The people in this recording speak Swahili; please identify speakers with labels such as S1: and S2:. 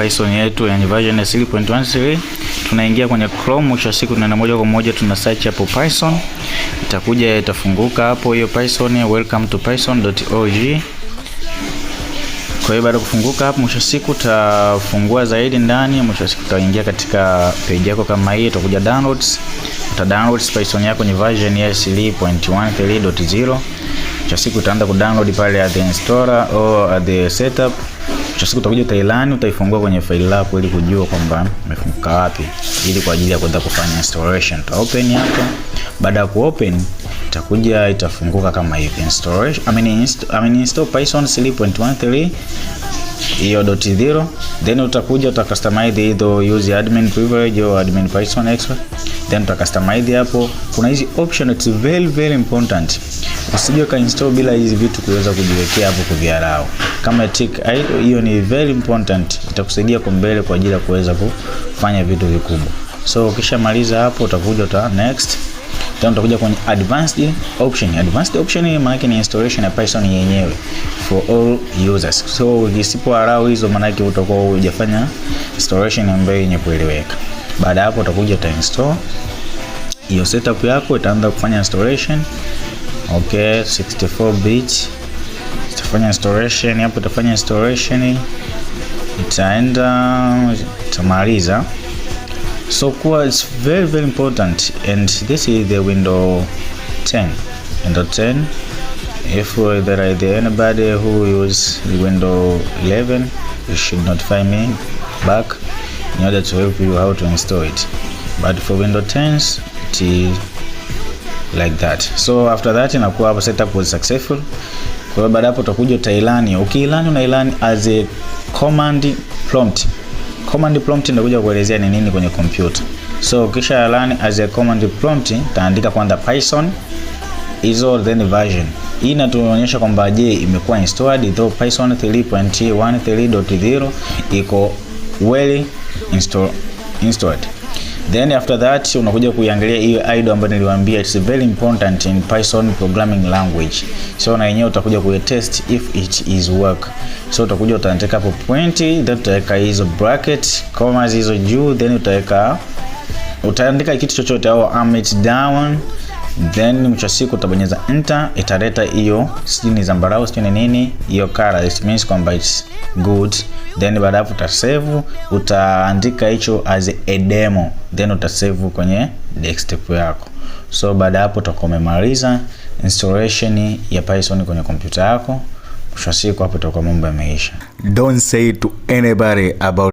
S1: Python yetu yenye version ya 3.13. Tunaingia kwenye Chrome, mwisho wa siku tunaenda moja kwa moja tuna search hapo Python. Itakuja itafunguka hapo hiyo Python, welcome to python.org. Kwa hiyo baada kufunguka hapo, mwisho wa siku utafungua zaidi ndani, mwisho wa siku utaingia katika page yako kama hii, utakuja downloads. Download Python yako ni version ya 3.13.0. Mwisho wa siku utaanza kudownload pale at the installer au at the setup. Mwisho wa siku utakuja Thailand, utaifungua kwenye file lako ili kujua kwamba imefunguka wapi, ili kwa ajili ya kwenda kufanya installation. Open hapo. Baada ya kuopen itakuja itafunguka kama hivi, installation install Python 3.13 hiyo .0. Then utakuja utacustomize either use admin privilege au admin Python expert. Then utacustomize hapo. Kuna hizi option, it's very important. Usije ka install bila hizi vitu kuweza kujiwekea hapo kuviarao. Kama tick hiyo ni very important, itakusaidia kwa mbele kwa ajili ya kuweza kufanya vitu vikubwa. So ukishamaliza hapo utakuja next. Then utakuja kwenye advanced option. Advanced option maana yake ni installation ya Python yenyewe for all users. So ukisipo allow hizo maana yake utakuwa hujafanya installation ambayo yenye kueleweka. Baada hapo utakuja install hiyo setup yako, itaanza kufanya installation. Okay, 64 bit. Itafanya installation hapo, itafanya installation. Itamaliza. So it's very important, and this is the window 10. Window 10. If there is anybody who use the window 11, you should notify me back in order to help you how to install it. But for window 10s, it is like that. So after that inakuwa hapo setup was successful. Kwa baada hapo utakuja utailani. Ukiilani unailani as a command prompt. Command prompt inakuja kuelezea ni nini kwenye computer. So kisha learn as a command prompt, taandika kwanza Python iso then version. Hii inatuonyesha kwamba je imekuwa installed, though Python 3.13.0 iko well installed. Then after that unakuja kuiangalia hiyo idle ambayo niliwaambia, it's very important in Python programming language. So na yenyewe utakuja kuitest if it is work. So utakuja utaandika hapo point, then utaweka hizo bracket, commas hizo juu, then utaandika kitu chochote au arm it down. Then mwisho siku utabonyeza enter, italeta hiyo sini zambarau sini nini hiyo color, it means kwamba it's good. Then baada hapo utasave, utaandika hicho as a demo, then utasave kwenye desktop yako. So baada hapo utakuwa umemaliza installation ya Python kwenye kompyuta yako. Mwisho siku hapo itakuwa mambo yameisha.
S2: Don't say to anybody about